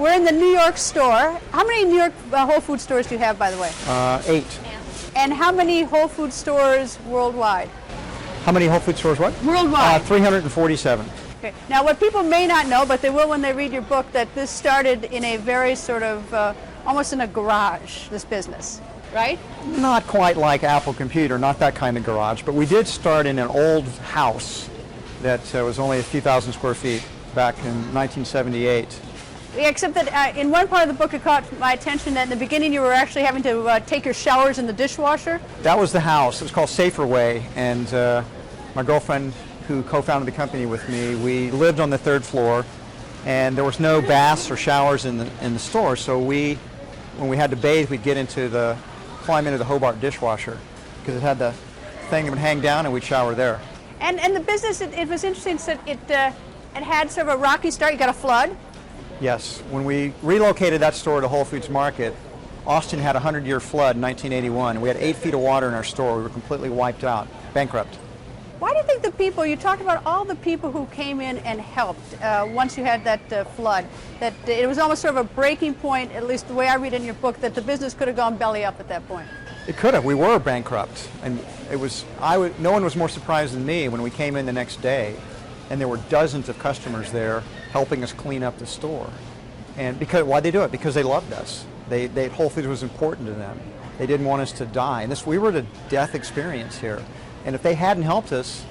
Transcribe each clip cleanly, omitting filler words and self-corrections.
We're in the New York store. How many New York Whole Food stores do you have, by the way? 8. And how many Whole Food stores worldwide? How many Whole Food stores what? Worldwide. 347. Okay. Now, what people may not know, but they will when they read your book, that this started in a very sort of, almost in a garage, this business, right? Not quite like Apple Computer, not that kind of garage, but we did start in an old house that was only a few thousand square feet back in 1978. Yeah, except that in one part of the book it caught my attention that in the beginning you were actually having to take your showers in the dishwasher. That was the house. It was called Safer Way, and my girlfriend, who co-founded the company with me, we lived on the 3rd floor, and there was no baths or showers in the store, so when we had to bathe, we'd climb into the Hobart dishwasher, because it had the thing that would hang down and we'd shower there. And the business, it was interesting, so it had sort of a rocky start. You got a flood. Yes. When we relocated that store to Whole Foods Market, Austin had a 100-year flood in 1981. We had 8 feet of water in our store. We were completely wiped out, bankrupt. Why do you think the people, you talked about all the people who came in and helped once you had that flood, that it was almost sort of a breaking point, at least the way I read in your book, that the business could have gone belly up at that point? It could have. We were bankrupt. And no one was more surprised than me when we came in the next day, and there were dozens of customers there helping us clean up the store. And why'd they do it? Because they loved us. Whole Foods was important to them. They didn't want us to die. And we were at a death experience here. And if they hadn't helped us,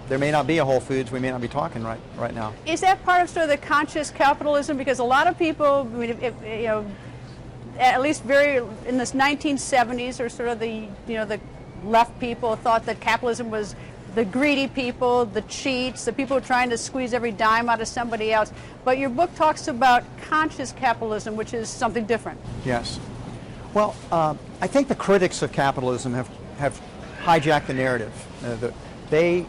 there may not be a Whole Foods. We may not be talking right now. Is that part of sort of the conscious capitalism? Because a lot of people, at least in this 1970s, or sort of the left people thought that capitalism was the greedy people, the cheats, the people trying to squeeze every dime out of somebody else. But your book talks about conscious capitalism, which is something different. Yes. Well, I think the critics of capitalism have hijacked the narrative. They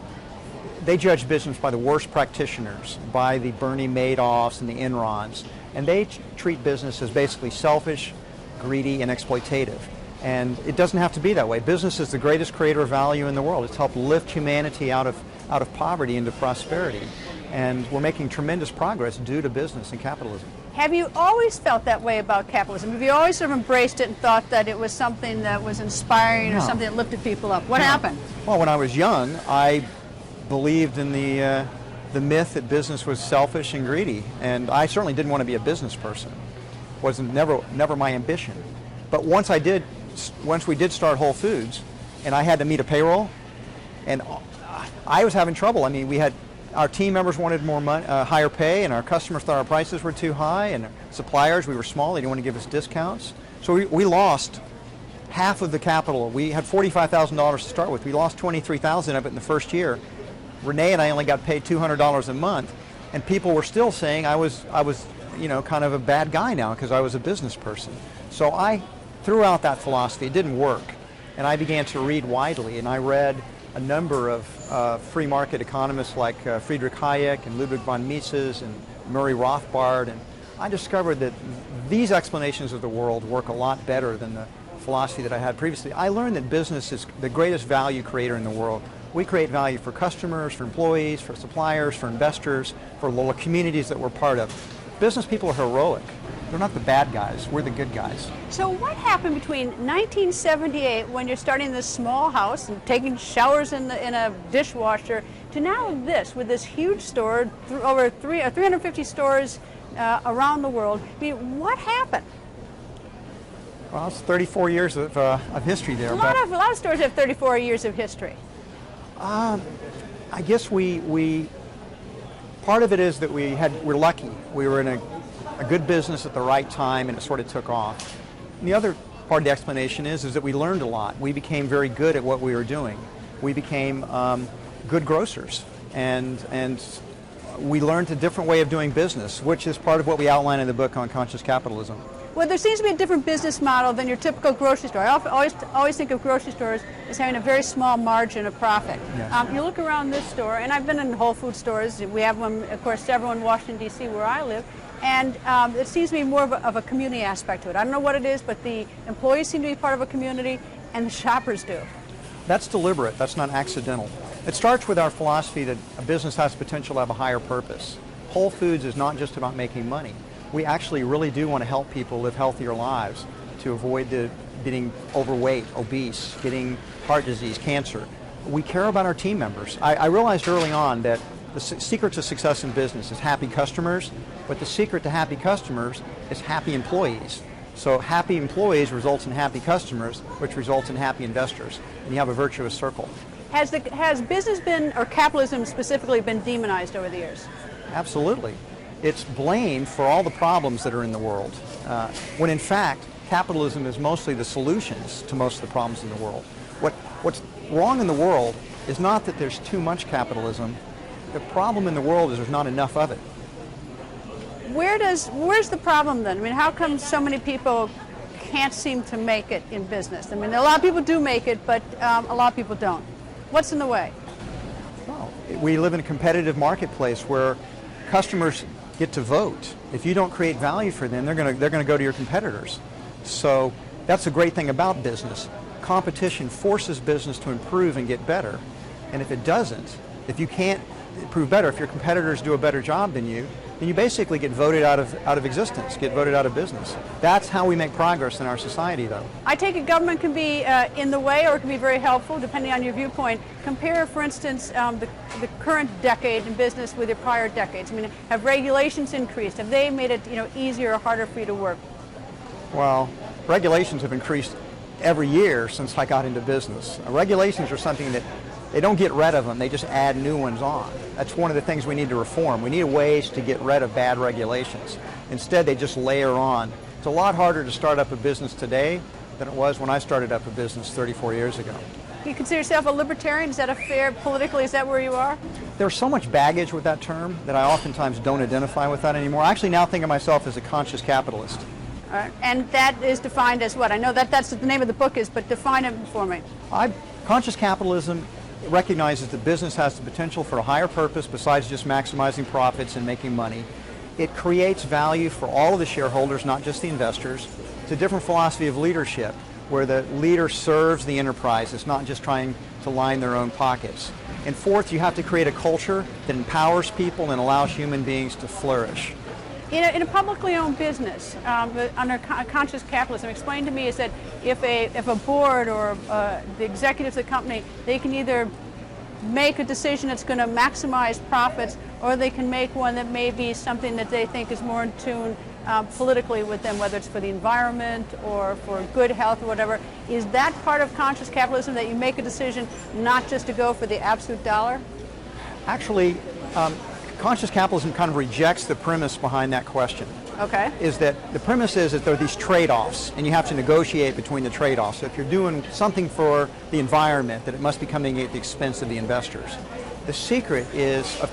judge business by the worst practitioners, by the Bernie Madoffs and the Enrons, and they treat business as basically selfish, greedy, and exploitative. And it doesn't have to be that way. Business is the greatest creator of value in the world. It's helped lift humanity out of poverty into prosperity. And we're making tremendous progress due to business and capitalism. Have you always felt that way about capitalism? Have you always sort of embraced it and thought that it was something that was inspiring or something that lifted people up? What happened? Well, when I was young, I believed in the myth that business was selfish and greedy. And I certainly didn't want to be a business person. It wasn't never my ambition. But once we did start Whole Foods, and I had to meet a payroll, and I was having trouble. I mean, our team members wanted more money, higher pay, and our customers thought our prices were too high, and suppliers, we were small, they didn't want to give us discounts. So we lost half of the capital. We had $45,000 to start with. We lost $23,000 of it in the first year. Renee and I only got paid $200 a month, and people were still saying I was kind of a bad guy now because I was a business person. So I threw out that philosophy. It didn't work, and I began to read widely, and I read a number of free market economists like Friedrich Hayek and Ludwig von Mises and Murray Rothbard, and I discovered that these explanations of the world work a lot better than the philosophy that I had previously. I learned that business is the greatest value creator in the world. We create value for customers, for employees, for suppliers, for investors, for little communities that we're part of. Business people are heroic. They're not the bad guys. We're the good guys. So what happened between 1978, when you're starting this small house and taking showers in a dishwasher, to now with this huge store, over 350 stores around the world? I mean, what happened? Well, it's 34 years of history there. A lot of stores have 34 years of history. I guess part of it is that we're lucky. We were in a good business at the right time, and it sort of took off. And the other part of the explanation is that we learned a lot. We became very good at what we were doing. We became good grocers, and we learned a different way of doing business, which is part of what we outline in the book on conscious capitalism. Well, there seems to be a different business model than your typical grocery store. I always think of grocery stores as having a very small margin of profit. Yes. You look around this store, and I've been in Whole Food stores. We have them, of course, several in Washington, D.C., where I live. And it seems to be more of a community aspect to it. I don't know what it is, but the employees seem to be part of a community, and the shoppers do. That's deliberate. That's not accidental. It starts with our philosophy that a business has potential to have a higher purpose. Whole Foods is not just about making money. We actually really do want to help people live healthier lives to avoid getting overweight, obese, getting heart disease, cancer. We care about our team members. I realized early on that the secret to success in business is happy customers, but the secret to happy customers is happy employees. So happy employees results in happy customers, which results in happy investors, and you have a virtuous circle. Has business been, or capitalism specifically, been demonized over the years? Absolutely. It's blamed for all the problems that are in the world, when in fact, capitalism is mostly the solutions to most of the problems in the world. What's wrong in the world is not that there's too much capitalism. The problem in the world is there's not enough of it. Where's the problem then? I mean, how come so many people can't seem to make it in business? I mean, a lot of people do make it, but a lot of people don't. What's in the way? Well, we live in a competitive marketplace where customers get to vote. If you don't create value for them, they're going to go to your competitors. So that's a great thing about business. Competition forces business to improve and get better. And if it doesn't, if you can't improve better, if your competitors do a better job than you, then you basically get voted out of existence, get voted out of business. That's how we make progress in our society, though. I take it government can be in the way, or it can be very helpful, depending on your viewpoint. Compare, for instance, the current decade in business with your prior decades. I mean, have regulations increased? Have they made it easier or harder for you to work? Well, regulations have increased every year since I got into business. Regulations are something that they don't get rid of them, they just add new ones on. That's one of the things we need to reform. We need ways to get rid of bad regulations. Instead, they just layer on. It's a lot harder to start up a business today than it was when I started up a business 34 years ago. You consider yourself a libertarian? Is that a fair, politically, is that where you are? There's so much baggage with that term that I oftentimes don't identify with that anymore. I actually now think of myself as a conscious capitalist. All right. And that is defined as what? I know that's what the name of the book is, but define it for me. Conscious capitalism recognizes that business has the potential for a higher purpose besides just maximizing profits and making money. It creates value for all of the shareholders, not just the investors. It's a different philosophy of leadership where the leader serves the enterprise. It's not just trying to line their own pockets. And fourth, you have to create a culture that empowers people and allows human beings to flourish. In a publicly owned business, under conscious capitalism, explain to me is that if a board or the executives of the company, they can either make a decision that's going to maximize profits, or they can make one that may be something that they think is more in tune politically with them, whether it's for the environment or for good health or whatever. Is that part of conscious capitalism, that you make a decision not just to go for the absolute dollar? Actually, conscious capitalism kind of rejects the premise behind that question. Okay. Is that the premise is that there are these trade-offs, and you have to negotiate between the trade-offs. So if you're doing something for the environment, that it must be coming at the expense of the investors. The secret of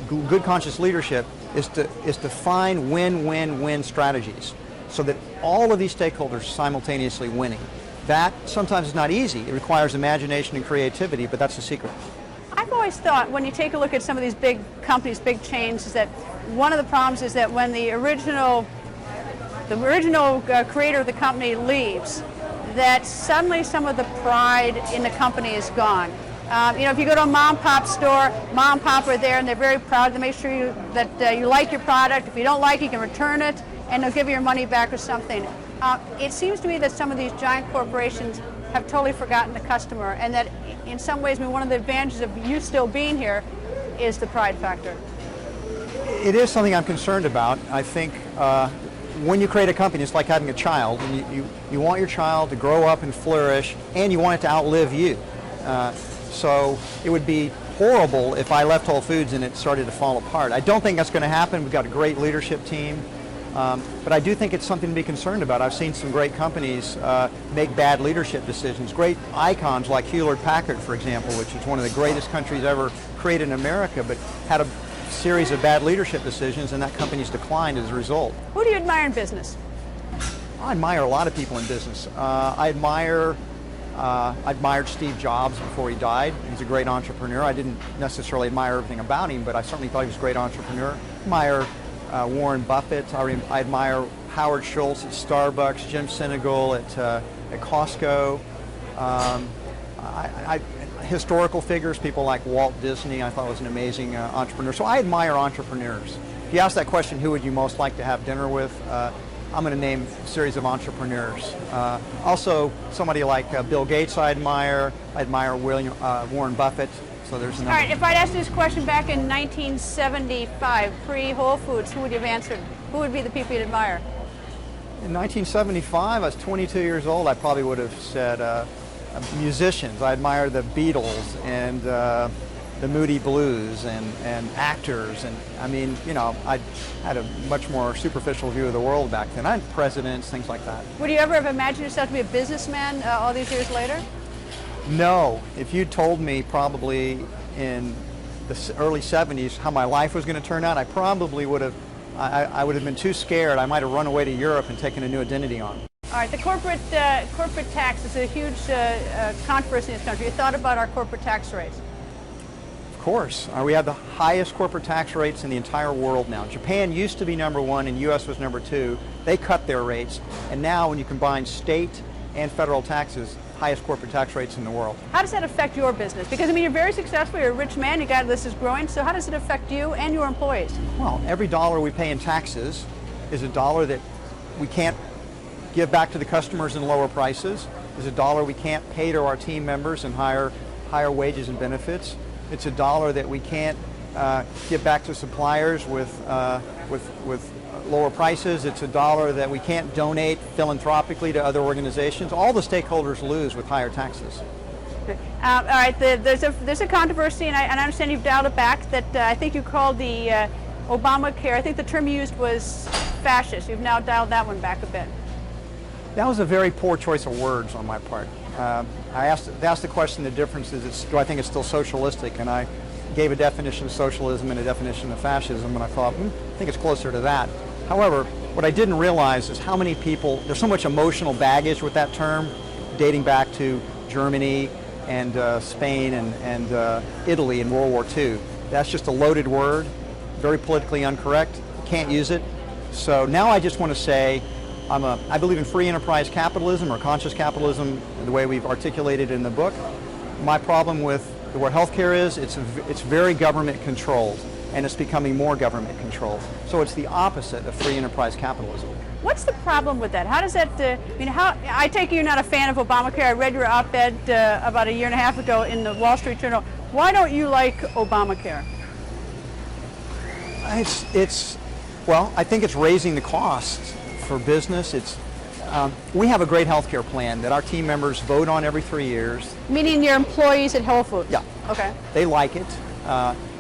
good conscious leadership is to find win-win-win strategies, so that all of these stakeholders are simultaneously winning. That sometimes is not easy. It requires imagination and creativity, but that's the secret. I've always thought, when you take a look at some of these big companies, big chains, is that one of the problems is that when the original creator of the company leaves, that suddenly some of the pride in the company is gone. If you go to a mom and pop store, mom and pop are there and they're very proud to make sure that you like your product. If you don't like it, you can return it and they'll give you your money back or something. It seems to me that some of these giant corporations have totally forgotten the customer, and that in some ways, one of the advantages of you still being here is the pride factor. It is something I'm concerned about. I think when you create a company, it's like having a child, and you want your child to grow up and flourish, and you want it to outlive you. So it would be horrible if I left Whole Foods and it started to fall apart. I don't think that's going to happen. We've got a great leadership team. But I do think it's something to be concerned about. I've seen some great companies make bad leadership decisions. Great icons like Hewlett-Packard, for example, which is one of the greatest countries ever created in America, but had a series of bad leadership decisions, and that company's declined as a result. Who do you admire in business? I admire a lot of people in business. I admired Steve Jobs before he died. He's a great entrepreneur. I didn't necessarily admire everything about him, but I certainly thought he was a great entrepreneur. I admire Warren Buffett. I admire Howard Schultz at Starbucks, Jim Sinegal at Costco. Historical figures, people like Walt Disney, I thought was an amazing entrepreneur. So I admire entrepreneurs. if you ask that question, who would you most like to have dinner with? I'm going to name a series of entrepreneurs. Also, somebody like Bill Gates I admire. I admire Warren Buffett. So there's another. All right, if I'd asked this question back in 1975, pre-Whole Foods, who would you have answered? Who would be the people you'd admire? In 1975, I was 22 years old. I probably would have said musicians. I admire the Beatles and the Moody Blues and actors. And I mean, you know, I had a much more superficial view of the world back then. I had presidents, things like that. Would you ever have imagined yourself to be a businessman all these years later? No. If you told me probably in the early 70s how my life was going to turn out, I probably would have, I would have been too scared. I might have run away to Europe and taken a new identity on. All right, the corporate tax is a huge controversy in this country. You thought about our corporate tax rates? Of course. We have the highest corporate tax rates in the entire world now. Japan used to be number one and U.S. was number two. They cut their rates, and now when you combine state and federal taxes, highest corporate tax rates in the world. How does that affect your business? Because, I mean, you're very successful, you're a rich man, this is growing, so how does it affect you and your employees? Well, every dollar we pay in taxes is a dollar that we can't give back to the customers in lower prices, is a dollar we can't pay to our team members in higher wages and benefits. It's a dollar that we can't give back to suppliers with lower prices. It's a dollar that we can't donate philanthropically to other organizations. All the stakeholders lose with higher taxes. All right, there's a controversy, and I understand you've dialed it back, that I think you called the Obamacare, I think the term you used was fascist. You've now dialed that one back a bit. That was a very poor choice of words on my part. I asked the question, the difference is, do I think it's still socialistic? And I gave a definition of socialism and a definition of fascism, and I thought, I think it's closer to that. However, what I didn't realize is how many people, there's so much emotional baggage with that term, dating back to Germany and Spain and Italy in World War II. That's just a loaded word, very politically incorrect. You can't use it. So now I just want to say, I believe in free enterprise capitalism or conscious capitalism, the way we've articulated in the book. My problem with where healthcare is, it's very government controlled, and it's becoming more government controlled. So it's the opposite of free enterprise capitalism. What's the problem with that? How does that, I take it you're not a fan of Obamacare. I read your op-ed about a year and a half ago in the Wall Street Journal. Why don't you like Obamacare? Well, I think it's raising the costs for business. We have a great healthcare plan that our team members vote on every 3 years. Meaning your employees at Whole Foods? Yeah. Okay. They like it.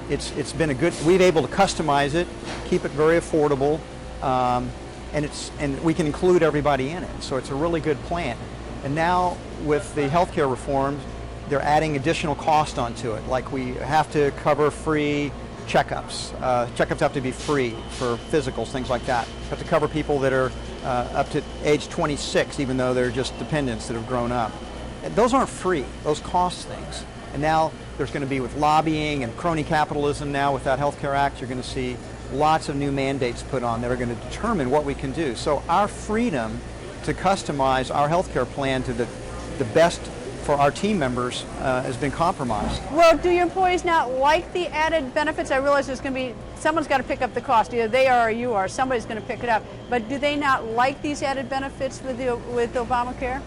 It's been we've been able to customize it, keep it very affordable, and we can include everybody in it. So it's a really good plan. And now with the healthcare reforms, they're adding additional cost onto it. Like we have to cover free checkups. Checkups have to be free for physicals, things like that. Have to cover people that are up to age 26, even though they're just dependents that have grown up. And those aren't free. Those cost things. And now there's going to be, with lobbying and crony capitalism now with that Healthcare Act, you're going to see lots of new mandates put on that are going to determine what we can do. So our freedom to customize our healthcare plan to the best for our team members has been compromised. Well, do your employees not like the added benefits? I realize there's going to be, someone's got to pick up the cost. Either they are or you are. Somebody's going to pick it up. But do they not like these added benefits with Obamacare?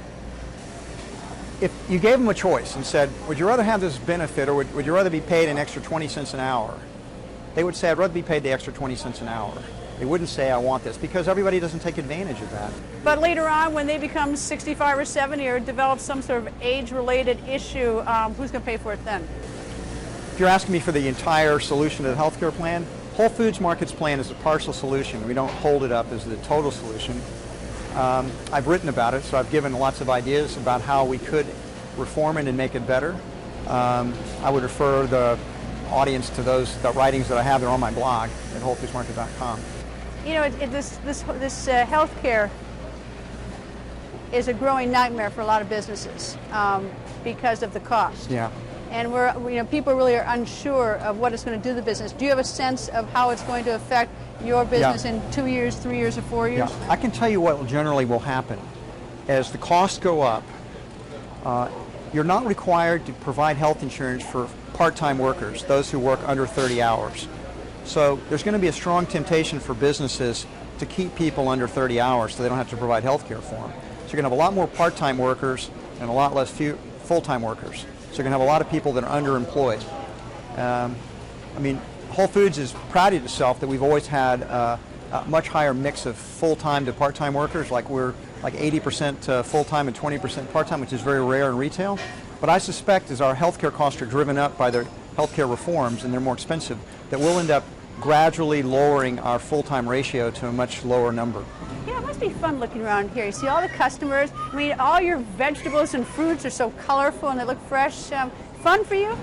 If you gave them a choice and said, would you rather have this benefit or would you rather be paid an extra 20 cents an hour? They would say, I'd rather be paid the extra 20 cents an hour. They wouldn't say, I want this, because everybody doesn't take advantage of that. But later on, when they become 65 or 70 or develop some sort of age-related issue, who's going to pay for it then? If you're asking me for the entire solution to the healthcare plan, Whole Foods Markets plan is a partial solution. We don't hold it up as the total solution. I've written about it, so I've given lots of ideas about how we could reform it and make it better. I would refer the audience to the writings that I have. They're on my blog at WholeFoodsMarket.com. You know, this healthcare is a growing nightmare for a lot of businesses because of the cost. Yeah. And people really are unsure of what it's going to do to the business. Do you have a sense of how it's going to affect your business in 2 years, 3 years, or 4 years? Yeah. I can tell you what generally will happen. As the costs go up, you're not required to provide health insurance for part-time workers, those who work under 30 hours. So there's going to be a strong temptation for businesses to keep people under 30 hours so they don't have to provide health care for them. So you're going to have a lot more part-time workers and a lot less full-time workers. So you're going to have a lot of people that are underemployed. I mean, Whole Foods is prided itself that we've always had a much higher mix of full-time to part-time workers. Like we're like 80% full-time and 20% part-time, which is very rare in retail. But I suspect as our healthcare costs are driven up by the healthcare reforms and they're more expensive, that we'll end up gradually lowering our full-time ratio to a much lower number. Yeah, it must be fun looking around here. You see all the customers. I mean, all your vegetables and fruits are so colorful and they look fresh. Fun for you?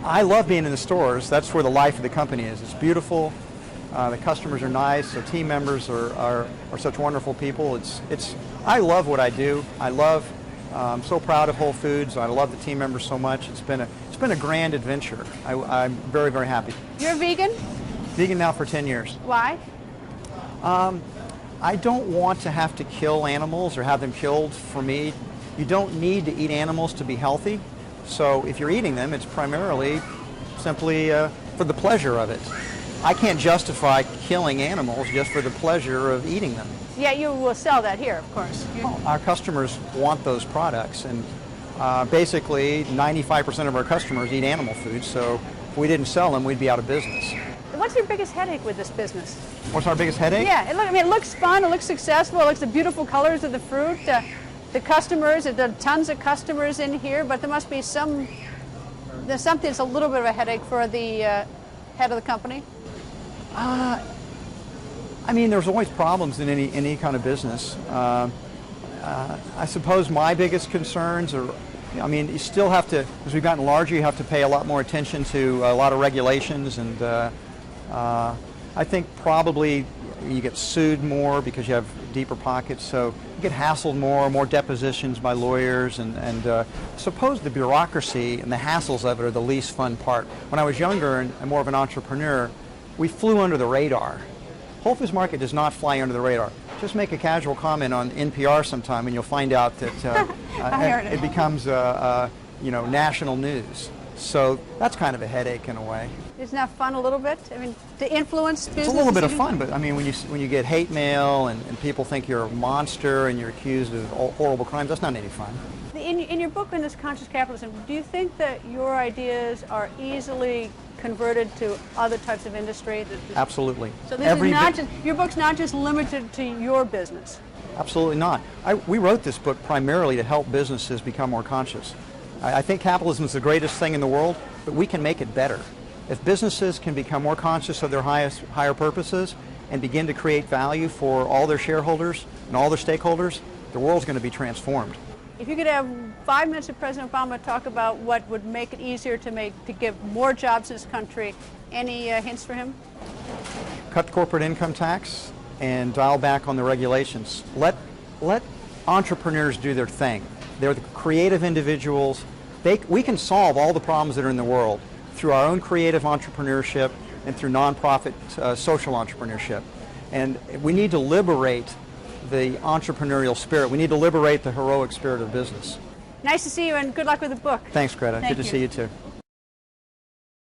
I love being in the stores. That's where the life of the company is. It's beautiful. The customers are nice. The team members are such wonderful people. I love what I do. I'm so proud of Whole Foods. I love the team members so much. It's been a grand adventure. I'm very, very happy. You're a vegan? Vegan now for 10 years. Why? I don't want to have to kill animals or have them killed for me. You don't need to eat animals to be healthy. So if you're eating them, it's primarily simply for the pleasure of it. I can't justify killing animals just for the pleasure of eating them. Yeah, you will sell that here, of course. Well, our customers want those products, and basically 95% of our customers eat animal food, so if we didn't sell them, we'd be out of business. What's your biggest headache with this business? What's our biggest headache? Yeah, it looks fun, it looks successful, it looks the beautiful colors of the fruit, the customers, there are tons of customers in here, but there must be something that's a little bit of a headache for the head of the company. I mean, there's always problems in any kind of business. I suppose my biggest concerns are, I mean, you still have to, as we've gotten larger, you have to pay a lot more attention to a lot of regulations, and I think probably you get sued more because you have deeper pockets, so you get hassled more depositions by lawyers, and suppose the bureaucracy and the hassles of it are the least fun part. When I was younger and more of an entrepreneur, we flew under the radar. Whole Foods Market does not fly under the radar. Just make a casual comment on NPR sometime and you'll find out that it becomes national news. So that's kind of a headache in a way. Isn't that fun a little bit? I mean, to influence business? It's a little bit of fun, but I mean, when you get hate mail and people think you're a monster and you're accused of horrible crimes, that's not any fun. In your book on this conscious capitalism, do you think that your ideas are easily converted to other types of industry? Absolutely. So this is not just, your book's not just limited to your business? Absolutely not. We wrote this book primarily to help businesses become more conscious. I think capitalism is the greatest thing in the world, but we can make it better. If businesses can become more conscious of their higher purposes and begin to create value for all their shareholders and all their stakeholders, the world's going to be transformed. If you could have 5 minutes of President Obama talk about what would make it easier to give more jobs in this country, any hints for him? Cut corporate income tax and dial back on the regulations. Let entrepreneurs do their thing. They're the creative individuals. We can solve all the problems that are in the world through our own creative entrepreneurship and through nonprofit social entrepreneurship. And we need to liberate the entrepreneurial spirit. We need to liberate the heroic spirit of business. Nice to see you, and good luck with the book. Thanks, Greta. Thank Good to see you too.